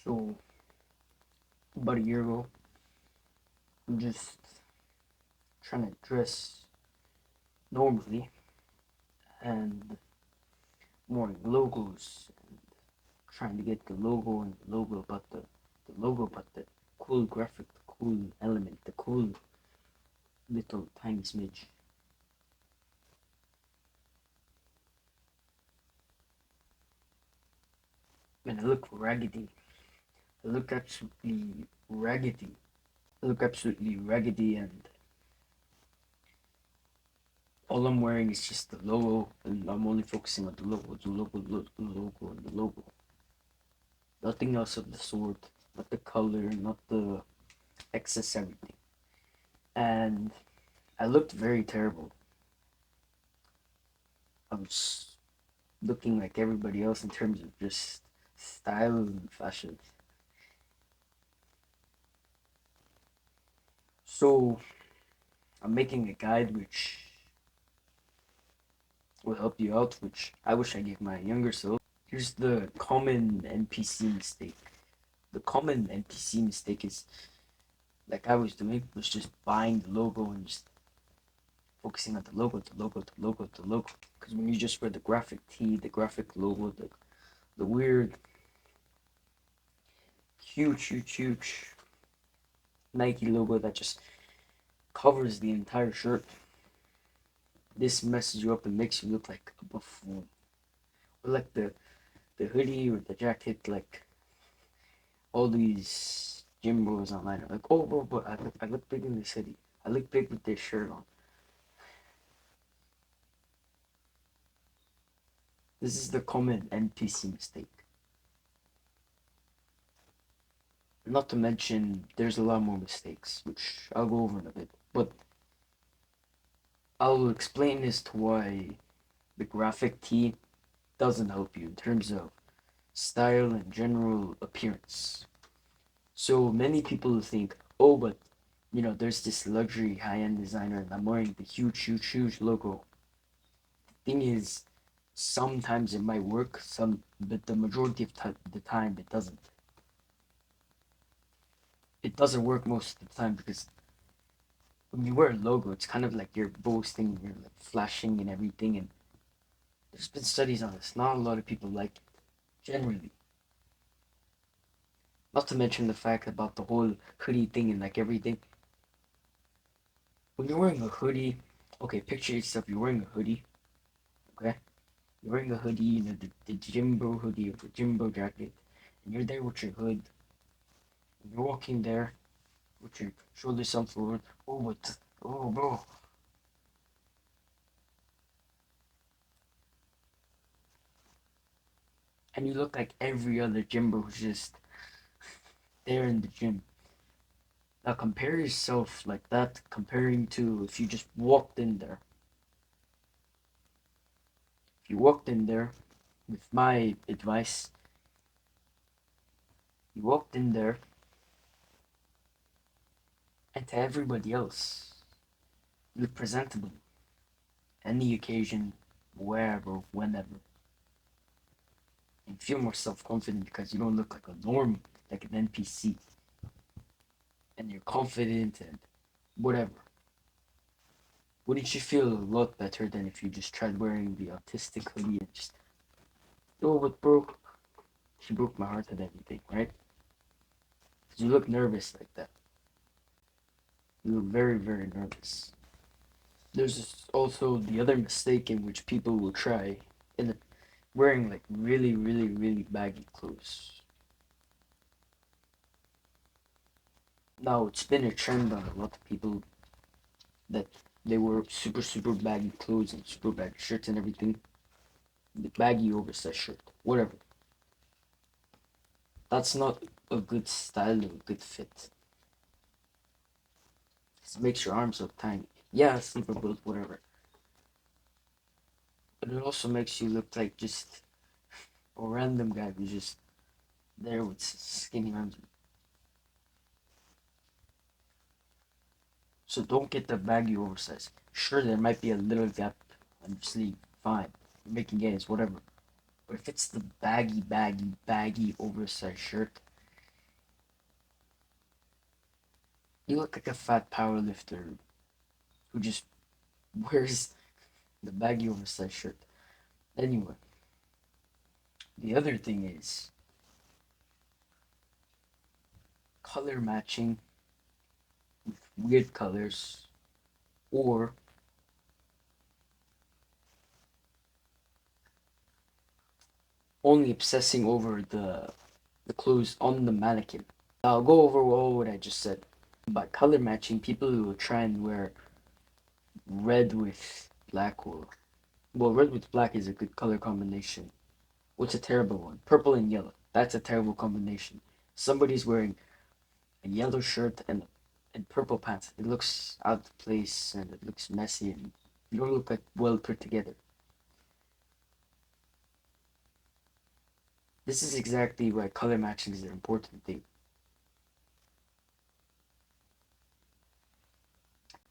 So, about a year ago, I'm just trying to dress normally and wearing logos and trying to get the logo and the logo about the logo about the cool graphic, the cool element, the cool little tiny smidge. And I look raggedy. I look absolutely raggedy. I look absolutely raggedy and all I'm wearing is just the logo and I'm only focusing on the logo, the logo, the logo, and the logo. Nothing else of the sort. Not the color, not the excess everything. And I looked very terrible. I was looking like everybody else in terms of just style and fashion. So I'm making a guide which will help you out, which I wish I gave my younger self. Here's the common NPC mistake. The common NPC mistake is like I was doing was just buying the logo and just focusing on the logo, the logo, the logo, the logo. Because when you just wear the graphic tee, the graphic logo, the weird, huge, huge, huge Nike logo that just covers the entire shirt, this messes you up and makes you look like a buffoon. Or like the hoodie or the jacket, like all these gym bros online are like, oh, bro, but I look big in this hoodie. I look big with this shirt on. This is the common NPC mistake. Not to mention, there's a lot more mistakes, which I'll go over in a bit. But I'll explain as to why the graphic tee doesn't help you in terms of style and general appearance. So many people think, oh, but there's this luxury high-end designer and I'm wearing the huge, huge, huge logo. Thing is, sometimes it might work, but the majority of the time it doesn't. It doesn't work most of the time because when you wear a logo, it's kind of like you're boasting, you're like flashing and everything. And there's been studies on this. Not a lot of people like it, generally. Not to mention the fact about the whole hoodie thing and like everything. When you're wearing a hoodie, okay, picture yourself. You're wearing a hoodie, okay? You're wearing a hoodie, the Jimbo hoodie or the Jimbo jacket, and you're there with your hood. And you're walking there with your shoulders up forward. Oh, but oh, bro, and you look like every other Jimbo who's just there in the gym. Now compare yourself like that, comparing to if you just walked in there. If you walked in there, with my advice, you walked in there, and to everybody else, you look presentable. Any occasion, wherever, whenever. And feel more self-confident because you don't look like a norm, like an NPC. And you're confident and whatever. Wouldn't you feel a lot better than if you just tried wearing the autistic hoodie and just, oh, what broke? She broke my heart and everything, right? Because you look nervous like that. You look very, very nervous. There's also the other mistake in which people will try in wearing like really, really, really baggy clothes. Now it's been a trend on a lot of people that they wear super, super baggy clothes and super baggy shirts and everything. The baggy oversized shirt, whatever. That's not a good style or a good fit. It makes your arms look tiny. Yeah, sleeper build, whatever. But it also makes you look like just a random guy who's just there with skinny arms. So don't get the baggy oversized. Sure, there might be a little gap on your sleeve. Fine. You're making gains, whatever. But if it's the baggy, baggy, baggy oversized shirt, You look like a fat powerlifter who just wears the baggy oversized shirt. Anyway, the other thing is color matching with weird colors, or only obsessing over the clothes on the mannequin. I'll go over all what I just said. By color matching, people who will try and wear red with black, or well, red with black is a good color combination. What's a terrible one? Purple and yellow. That's a terrible combination. Somebody's wearing a yellow shirt and purple pants. It looks out of place and it looks messy and you don't look like well put together. This is exactly why color matching is an important thing.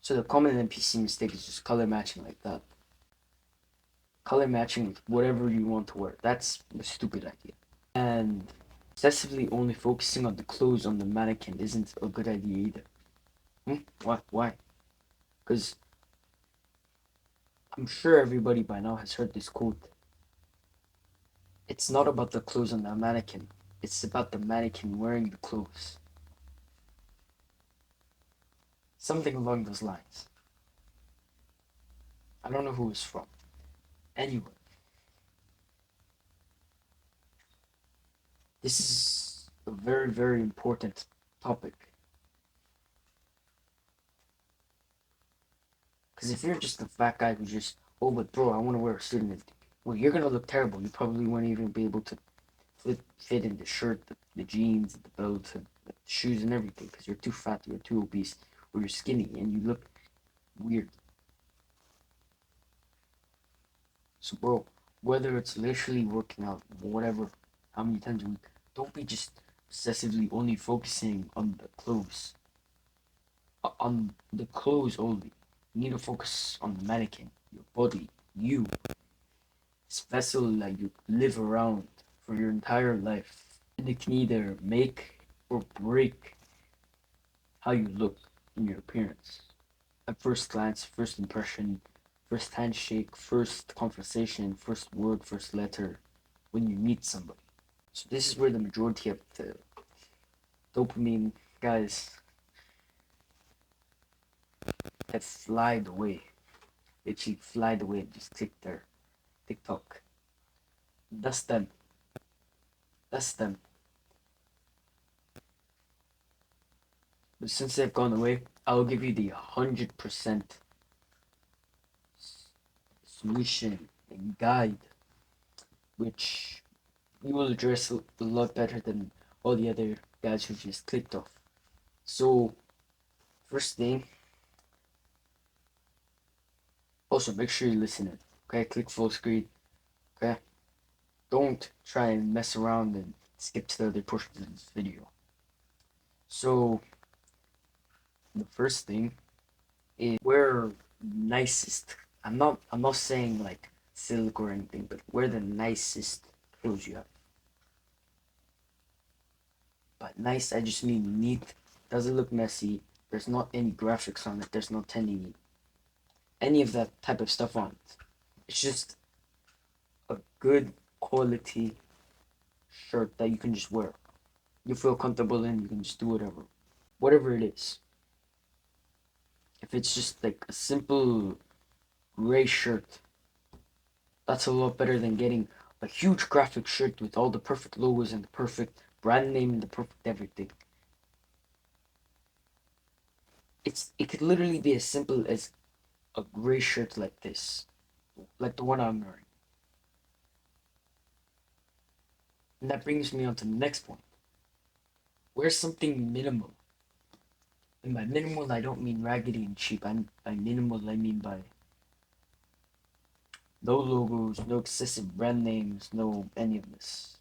So the common NPC mistake is just color matching like that. Color matching with whatever you want to wear. That's a stupid idea. And excessively only focusing on the clothes on the mannequin isn't a good idea either. What? Why? Because I'm sure everybody by now has heard this quote. It's not about the clothes on the mannequin. It's about the mannequin wearing the clothes. Something along those lines. I don't know who it's from. Anyway, this is a very, very important topic. Because if you're just a fat guy who just, oh, but bro, I want to wear a suit and everything. Well, you're going to look terrible. You probably won't even be able to fit in the shirt, the jeans, the belt, the shoes, and everything. Because you're too fat, you're too obese, or you're skinny, and you look weird. So, bro, whether it's literally working out, whatever, how many times a week, don't be just obsessively only focusing on the clothes. On the clothes only. You need to focus on the mannequin, your body, you. This vessel that you live around for your entire life. And it can either make or break how you look in your appearance. At first glance, first impression, first handshake, first conversation, first word, first letter, when you meet somebody. So this is where the majority of the dopamine guys have flied away. Literally flied away and just click their TikTok. That's them. That's them. But since they've gone away, I'll give you the 100% solution and guide, which you will address a lot better than all the other guys who just clicked off. So, first thing, also make sure you listen in. Okay, click full screen. Okay, don't try and mess around and skip to the other portions of this video. So, the first thing is wear nicest. I'm not saying like silk or anything, but wear the nicest clothes you have. By nice, I just mean neat. Doesn't look messy. There's not any graphics on it. There's not any of that type of stuff on it. It's just a good quality shirt that you can just wear. You feel comfortable in, you can just do whatever. Whatever it is. If it's just like a simple gray shirt, that's a lot better than getting a huge graphic shirt with all the perfect logos and the perfect brand name and the perfect everything. It could literally be as simple as a gray shirt like this, like the one I'm wearing. And that brings me on to the next point. Wear something minimal. And by minimal, I don't mean raggedy and cheap. By minimal, I mean by no logos, no excessive brand names, no any of this.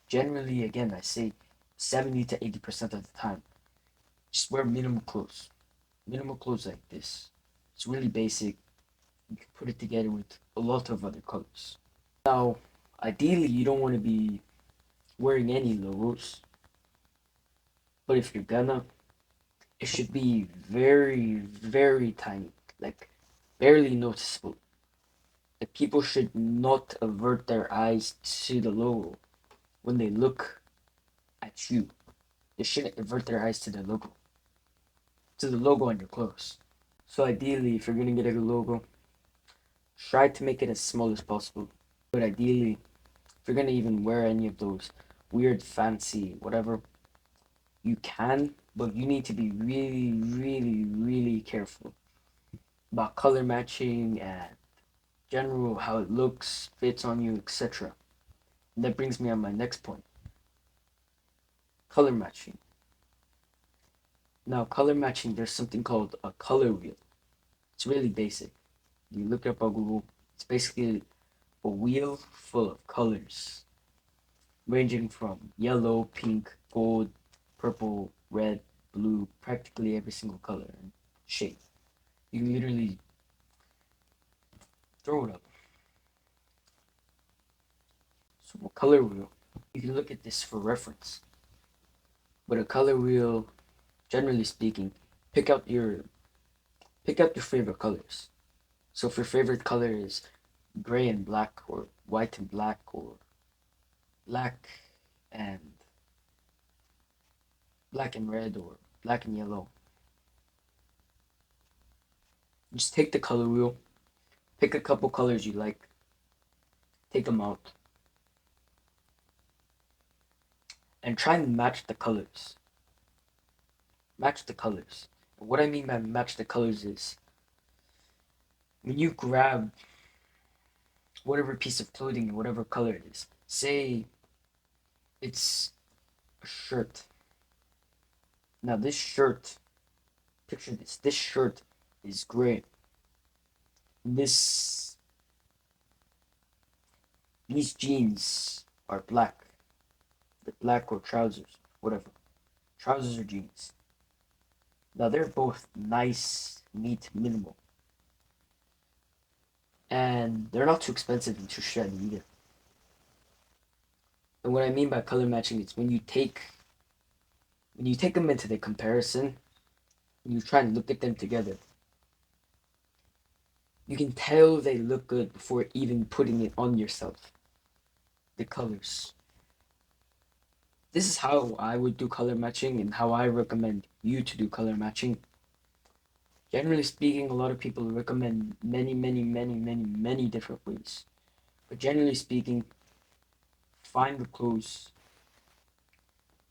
Generally, again, I say 70 to 80% of the time, just wear minimal clothes. Minimal clothes like this. It's really basic. You can put it together with a lot of other colors. Now, ideally, you don't want to be wearing any logos. But if you're gonna, it should be very, very tiny, like barely noticeable. Like people should not avert their eyes to the logo when they look at you. They shouldn't avert their eyes to the logo on your clothes. So ideally, if you're gonna get a logo, try to make it as small as possible. But ideally, if you're gonna even wear any of those weird, fancy, whatever, you can, but you need to be really, really, really careful about color matching and general how it looks, fits on you, etc. And that brings me on my next point, color matching. Now, color matching, there's something called a color wheel. It's really basic. You look it up on Google. It's basically a wheel full of colors, ranging from yellow, pink, gold, purple, red, blue, practically every single color and shape. You can literally throw it up. So a color wheel, you can look at this for reference. But a color wheel, generally speaking, pick out your pick out your favorite colors. So if your favorite color is gray and black, or white and black, or black and black and red, or black and yellow, just take the color wheel, pick a couple colors you like, take them out, and try and match the colors. Match the colors. And what I mean by match the colors is when you grab whatever piece of clothing, whatever color it is, say it's a shirt. Now, this shirt, picture this shirt is gray. This, these jeans are black. The black or trousers, whatever. Trousers or jeans. Now, they're both nice, neat, minimal. And they're not too expensive and too shabby either. And what I mean by color matching is when you take them into the comparison, and you try and look at them together, you can tell they look good before even putting it on yourself. The colors. This is how I would do color matching and how I recommend you to do color matching. Generally speaking, a lot of people recommend many different ways. But generally speaking, find the clothes,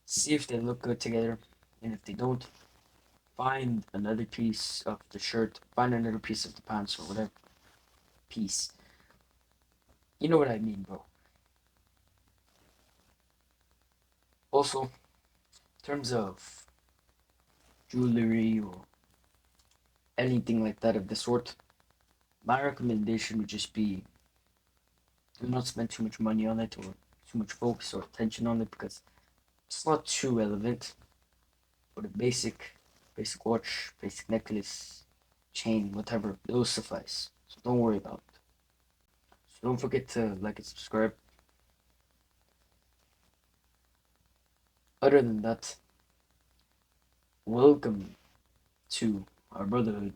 see if they look good together, and if they don't, find another piece of the shirt, find another piece of the pants or whatever piece. You know what I mean, bro. Also, in terms of jewelry or anything like that of the sort, my recommendation would just be do not spend too much money on it or too much focus or attention on it because it's not too relevant. But a basic watch, basic necklace, chain, whatever, those suffice. So don't worry about it. So don't forget to like and subscribe. Other than that, welcome to our brotherhood.